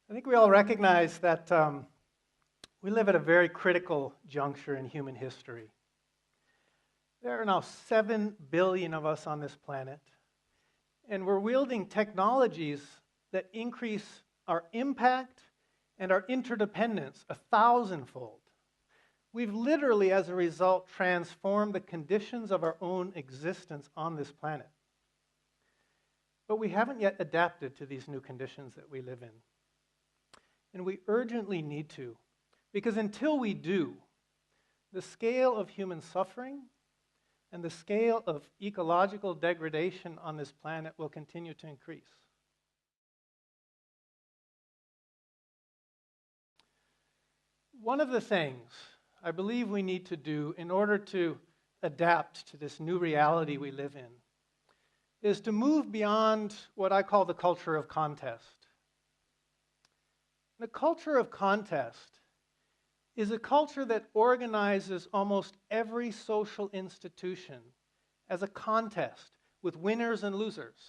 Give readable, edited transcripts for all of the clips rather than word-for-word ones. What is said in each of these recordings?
I think we all recognize that we live at a very critical juncture in human history. There are now 7 billion of us on this planet, and we're wielding technologies that increase our impact and our interdependence 1,000-fold. We've literally, as a result, transformed the conditions of our own existence on this planet. But we haven't yet adapted to these new conditions that we live in. And we urgently need to, because until we do, the scale of human suffering and the scale of ecological degradation on this planet will continue to increase. One of the things I believe we need to do in order to adapt to this new reality we live in is to move beyond what I call the culture of contest. The culture of contest is a culture that organizes almost every social institution as a contest with winners and losers.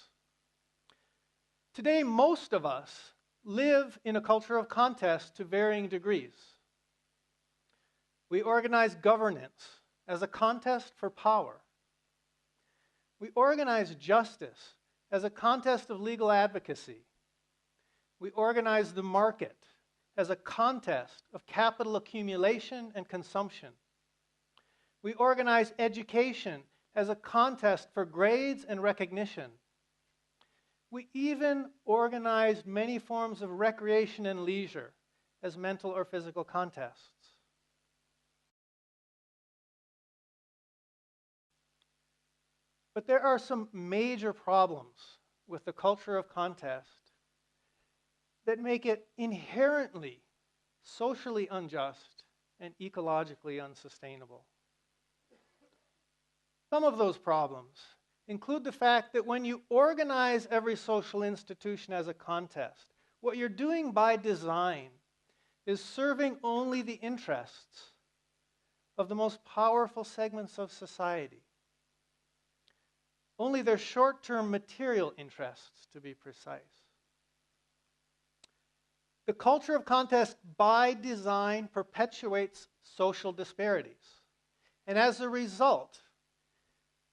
Today, most of us live in a culture of contest to varying degrees. We organize governance as a contest for power. We organize justice as a contest of legal advocacy. We organize the market as a contest of capital accumulation and consumption. We organize education as a contest for grades and recognition. We even organize many forms of recreation and leisure as mental or physical contests. But there are some major problems with the culture of contest that make it inherently socially unjust and ecologically unsustainable. Some of those problems include the fact that when you organize every social institution as a contest, what you're doing by design is serving only the interests of the most powerful segments of society. Only their short-term material interests, to be precise. The culture of contest by design perpetuates social disparities. And as a result,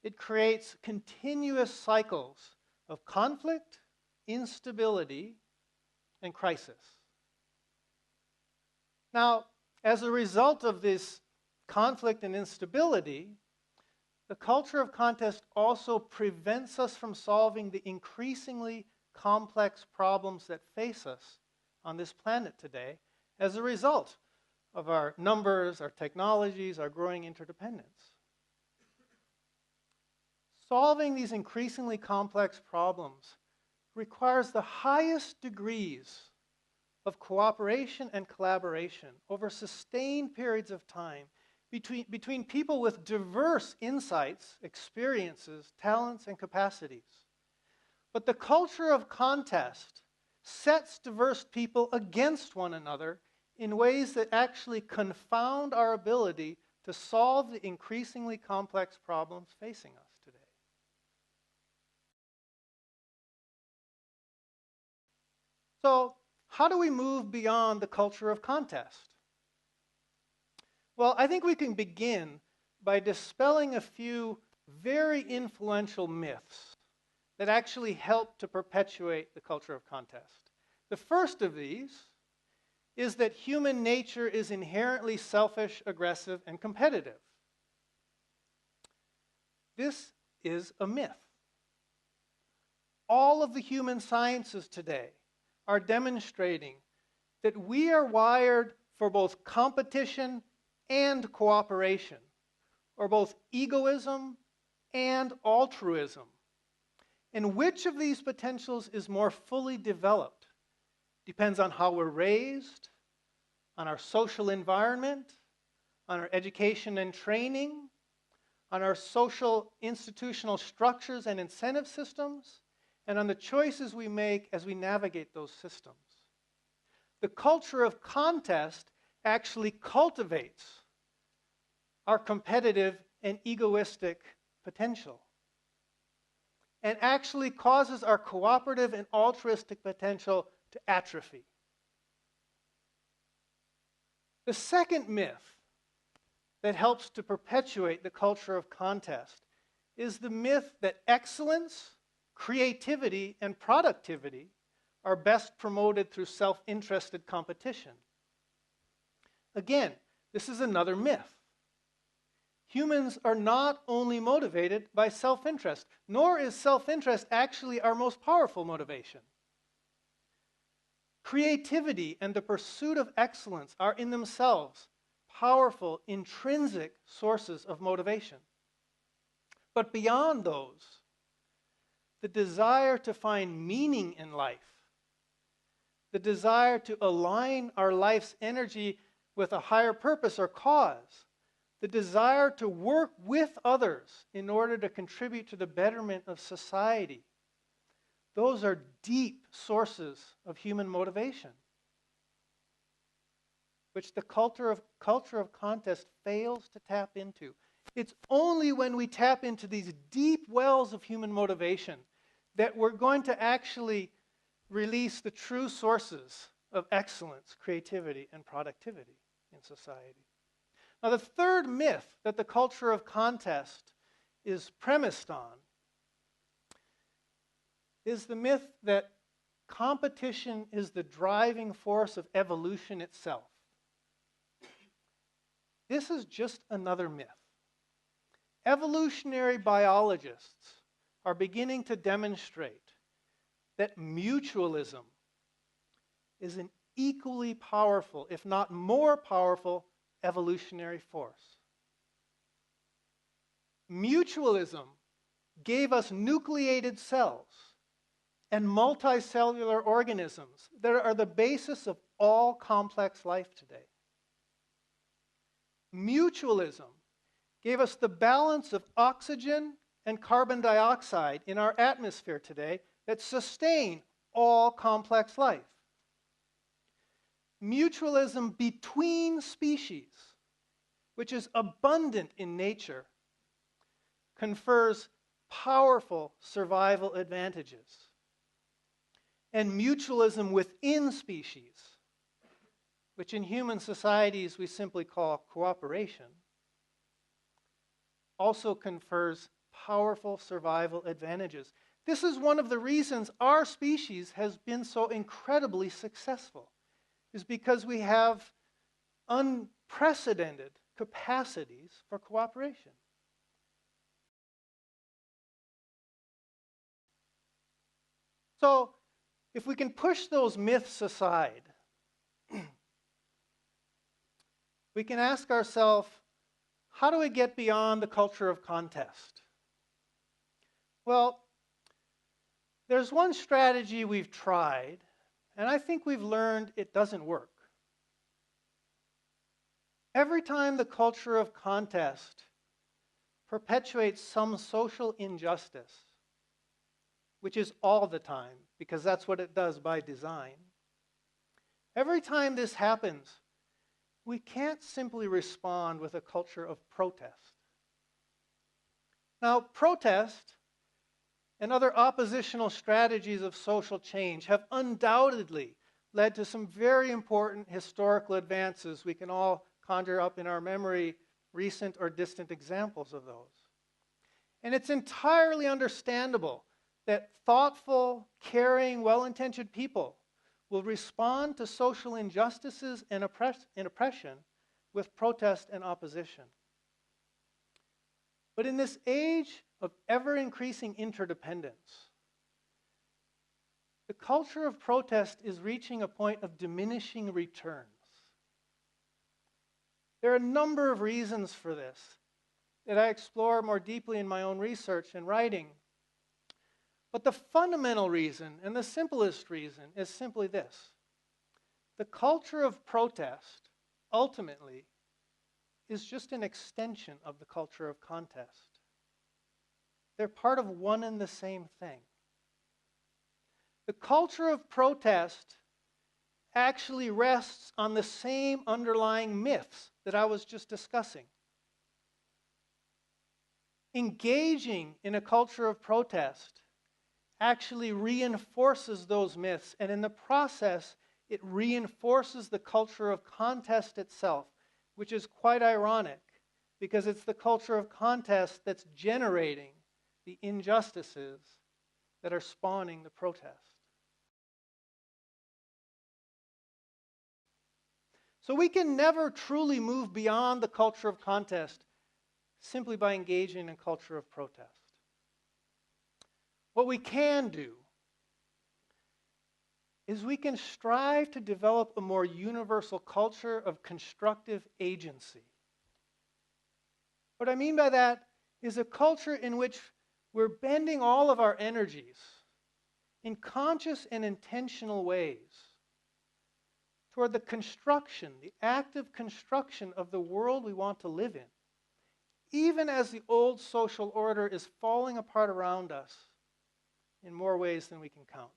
it creates continuous cycles of conflict, instability, and crisis. Now, as a result of this conflict and instability, the culture of contest also prevents us from solving the increasingly complex problems that face us on this planet today as a result of our numbers, our technologies, our growing interdependence. Solving these increasingly complex problems requires the highest degrees of cooperation and collaboration over sustained periods of time between people with diverse insights, experiences, talents, and capacities. But the culture of contest sets diverse people against one another in ways that actually confound our ability to solve the increasingly complex problems facing us today. So, how do we move beyond the culture of contest? Well, I think we can begin by dispelling a few very influential myths that actually help to perpetuate the culture of contest. The first of these is that human nature is inherently selfish, aggressive, and competitive. This is a myth. All of the human sciences today are demonstrating that we are wired for both competition and cooperation, or both egoism and altruism. And which of these potentials is more fully developed depends on how we're raised, on our social environment, on our education and training, on our social institutional structures and incentive systems, and on the choices we make as we navigate those systems. The culture of contest actually cultivates our competitive and egoistic potential, and actually causes our cooperative and altruistic potential to atrophy. The second myth that helps to perpetuate the culture of contest is the myth that excellence, creativity, and productivity are best promoted through self-interested competition. Again, this is another myth. Humans are not only motivated by self-interest, nor is self-interest actually our most powerful motivation. Creativity and the pursuit of excellence are in themselves powerful, intrinsic sources of motivation. But beyond those, the desire to find meaning in life, the desire to align our life's energy with a higher purpose or cause, the desire to work with others in order to contribute to the betterment of society, those are deep sources of human motivation, which the culture of contest fails to tap into. It's only when we tap into these deep wells of human motivation that we're going to actually release the true sources of excellence, creativity, and productivity in society. Now, the third myth that the culture of contest is premised on is the myth that competition is the driving force of evolution itself. This is just another myth. Evolutionary biologists are beginning to demonstrate that mutualism is an equally powerful, if not more powerful, evolutionary force. Mutualism gave us nucleated cells and multicellular organisms that are the basis of all complex life today. Mutualism gave us the balance of oxygen and carbon dioxide in our atmosphere today that sustain all complex life. Mutualism between species, which is abundant in nature, confers powerful survival advantages. And mutualism within species, which in human societies we simply call cooperation, also confers powerful survival advantages. This is one of the reasons our species has been so incredibly successful, is because we have unprecedented capacities for cooperation. So, if we can push those myths aside, we can ask ourselves, how do we get beyond the culture of contest? Well, there's one strategy we've tried, and I think we've learned it doesn't work. Every time the culture of contest perpetuates some social injustice, which is all the time, because that's what it does by design, every time this happens, we can't simply respond with a culture of protest. Now, protest and other oppositional strategies of social change have undoubtedly led to some very important historical advances. We can all conjure up in our memory recent or distant examples of those. And it's entirely understandable that thoughtful, caring, well-intentioned people will respond to social injustices and oppression with protest and opposition. But in this age of ever-increasing interdependence, the culture of protest is reaching a point of diminishing returns. There are a number of reasons for this that I explore more deeply in my own research and writing. But the fundamental reason, and the simplest reason, is simply this. The culture of protest, ultimately, is just an extension of the culture of contest. They're part of one and the same thing. The culture of protest actually rests on the same underlying myths that I was just discussing. Engaging in a culture of protest actually reinforces those myths, and in the process, it reinforces the culture of contest itself, which is quite ironic because it's the culture of contest that's generating the injustices that are spawning the protest. So we can never truly move beyond the culture of contest simply by engaging in a culture of protest. What we can do is we can strive to develop a more universal culture of constructive agency. What I mean by that is a culture in which we're bending all of our energies in conscious and intentional ways toward the construction, the active construction of the world we want to live in, even as the old social order is falling apart around us in more ways than we can count.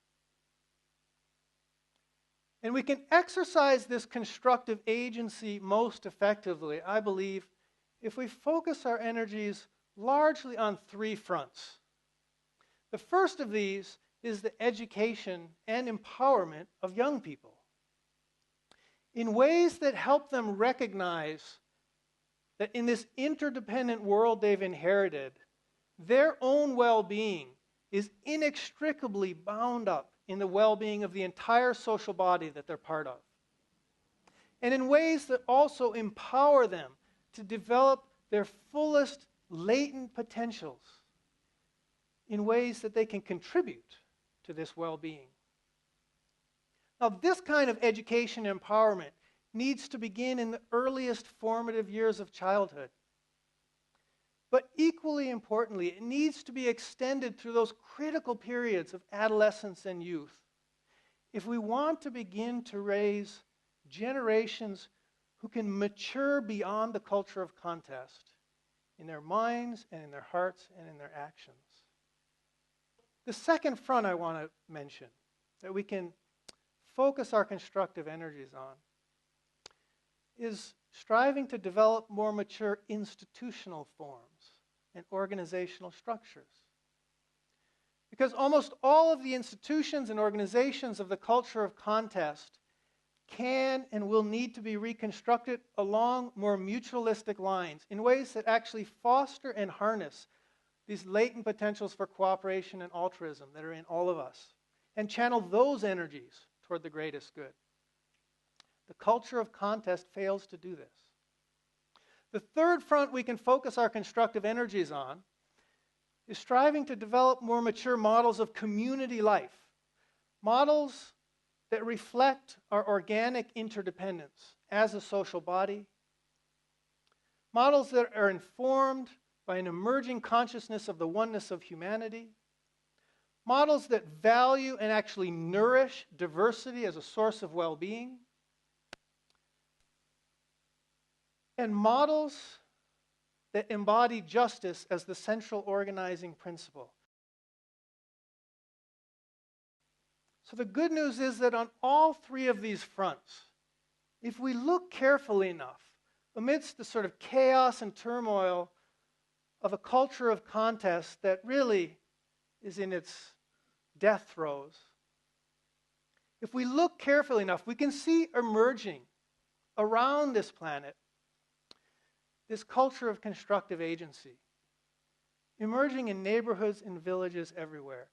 And we can exercise this constructive agency most effectively, I believe, if we focus our energies largely on three fronts. The first of these is the education and empowerment of young people in ways that help them recognize that in this interdependent world they've inherited, their own well-being is inextricably bound up in the well-being of the entire social body that they're part of. And in ways that also empower them to develop their fullest latent potentials in ways that they can contribute to this well-being. Now, this kind of education and empowerment needs to begin in the earliest formative years of childhood. But equally importantly, it needs to be extended through those critical periods of adolescence and youth if we want to begin to raise generations who can mature beyond the culture of contest in their minds and in their hearts and in their actions. The second front I want to mention that we can focus our constructive energies on is striving to develop more mature institutional forms and organizational structures. Because almost all of the institutions and organizations of the culture of contest can and will need to be reconstructed along more mutualistic lines in ways that actually foster and harness these latent potentials for cooperation and altruism that are in all of us and channel those energies toward the greatest good. The culture of contest fails to do this. The third front we can focus our constructive energies on is striving to develop more mature models of community life, models that reflect our organic interdependence as a social body, models that are informed by an emerging consciousness of the oneness of humanity, models that value and actually nourish diversity as a source of well-being, and models that embody justice as the central organizing principle. So the good news is that on all three of these fronts, if we look carefully enough, amidst the sort of chaos and turmoil of a culture of contest that really is in its death throes, if we look carefully enough, we can see emerging around this planet this culture of constructive agency, emerging in neighborhoods and villages everywhere.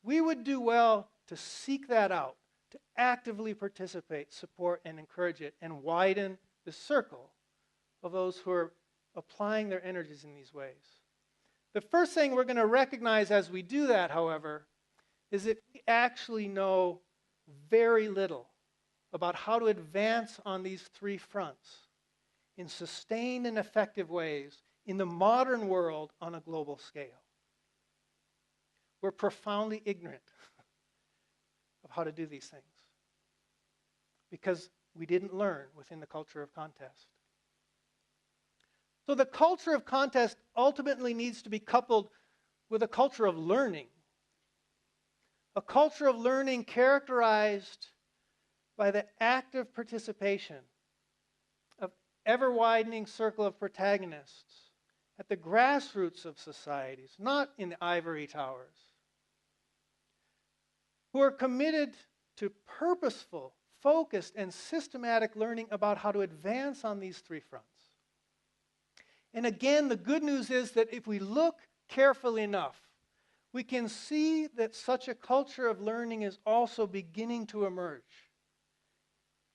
We would do well to seek that out, to actively participate, support, and encourage it, and widen the circle of those who are applying their energies in these ways. The first thing we're going to recognize as we do that, however, is that we actually know very little about how to advance on these three fronts in sustained and effective ways in the modern world on a global scale. We're profoundly ignorant of how to do these things because we didn't learn within the culture of contest. So the culture of contest ultimately needs to be coupled with a culture of learning. A culture of learning characterized by the active participation of ever-widening circle of protagonists at the grassroots of societies, not in the ivory towers, who are committed to purposeful, focused and systematic learning about how to advance on these three fronts. And again, the good news is that if we look carefully enough, we can see that such a culture of learning is also beginning to emerge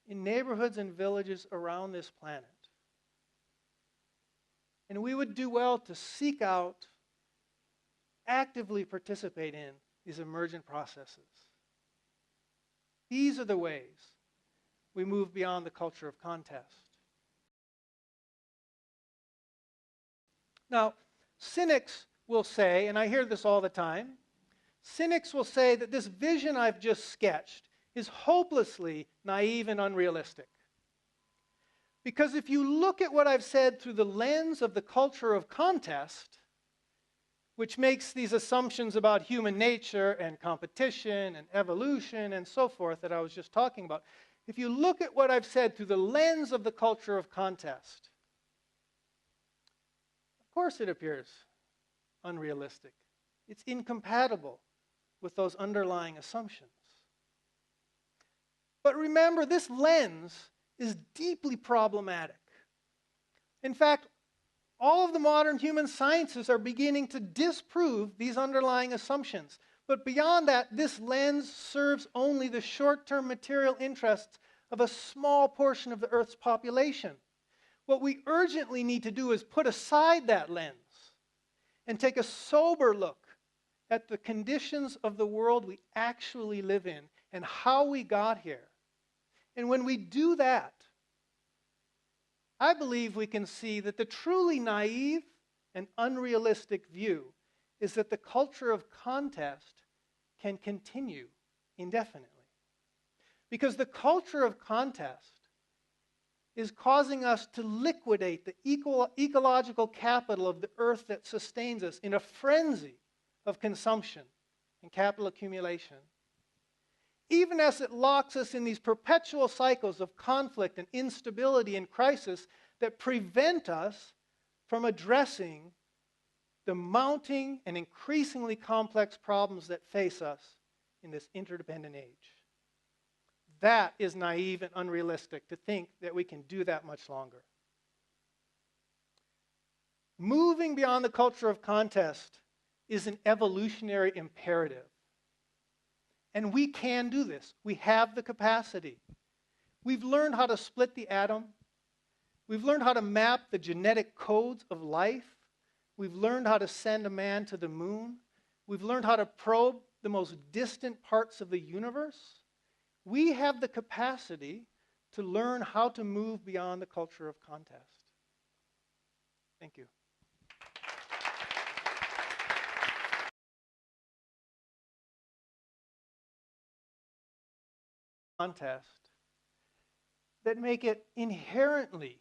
in neighborhoods and villages around this planet. And we would do well to seek out, actively participate in these emergent processes. These are the ways we move beyond the culture of contest. Now, cynics will say, and I hear this all the time, cynics will say that this vision I've just sketched is hopelessly naive and unrealistic. Because if you look at what I've said through the lens of the culture of contest, which makes these assumptions about human nature and competition and evolution and so forth that I was just talking about, if you look at what I've said through the lens of the culture of contest, of course it appears unrealistic. It's incompatible with those underlying assumptions. But remember, this lens is deeply problematic. In fact, all of the modern human sciences are beginning to disprove these underlying assumptions. But beyond that, this lens serves only the short-term material interests of a small portion of the Earth's population. What we urgently need to do is put aside that lens and take a sober look at the conditions of the world we actually live in and how we got here. And when we do that, I believe we can see that the truly naive and unrealistic view is that the culture of contest can continue indefinitely. Because the culture of contest is causing us to liquidate the ecological capital of the earth that sustains us in a frenzy of consumption and capital accumulation. Even as it locks us in these perpetual cycles of conflict and instability and crisis that prevent us from addressing the mounting and increasingly complex problems that face us in this interdependent age. That is naive and unrealistic to think that we can do that much longer. Moving beyond the culture of contest is an evolutionary imperative. And we can do this. We have the capacity. We've learned how to split the atom. We've learned how to map the genetic codes of life. We've learned how to send a man to the moon. We've learned how to probe the most distant parts of the universe. We have the capacity to learn how to move beyond the culture of contest. Thank you. Contest that make it inherently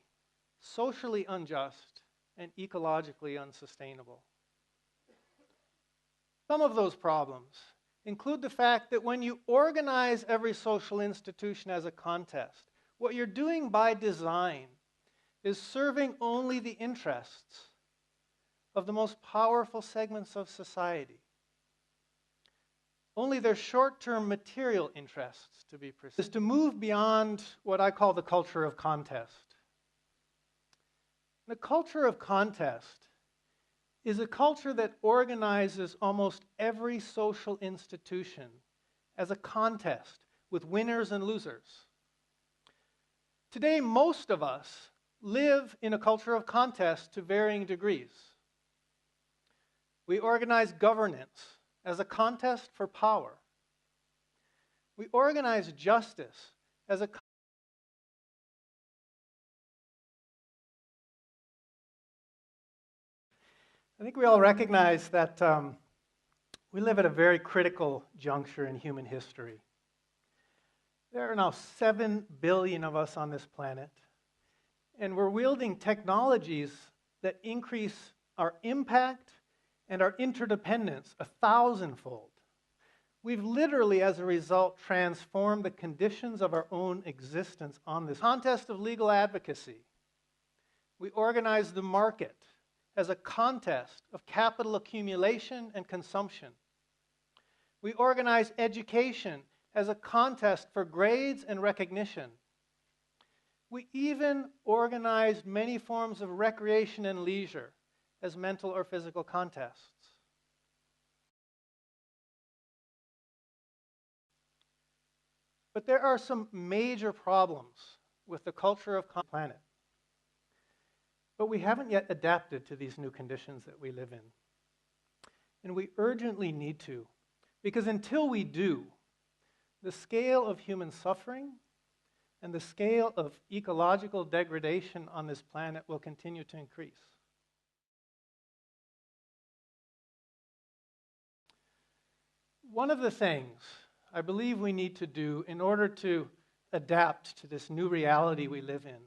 socially unjust and ecologically unsustainable. Some of those problems include the fact that when you organize every social institution as a contest, what you're doing by design is serving only the interests of the most powerful segments of society. Only their short-term material interests, to be precise, is to move beyond what I call the culture of contest. The culture of contest is a culture that organizes almost every social institution as a contest with winners and losers. Today, most of us live in a culture of contest to varying degrees. We organize governance as a contest for power. We organize justice as a I think we all recognize that we live at a very critical juncture in human history. There are now 7 billion of us on this planet, and we're wielding technologies that increase our impact and our interdependence 1,000-fold. We've literally, as a result, transformed the conditions of our own existence on this contest of legal advocacy. We organize the market as a contest of capital accumulation and consumption. We organize education as a contest for grades and recognition. We even organized many forms of recreation and leisure as mental or physical contests. But there are some major problems with the culture of the planet. But we haven't yet adapted to these new conditions that we live in. And we urgently need to, because until we do, the scale of human suffering and the scale of ecological degradation on this planet will continue to increase. One of the things I believe we need to do in order to adapt to this new reality we live in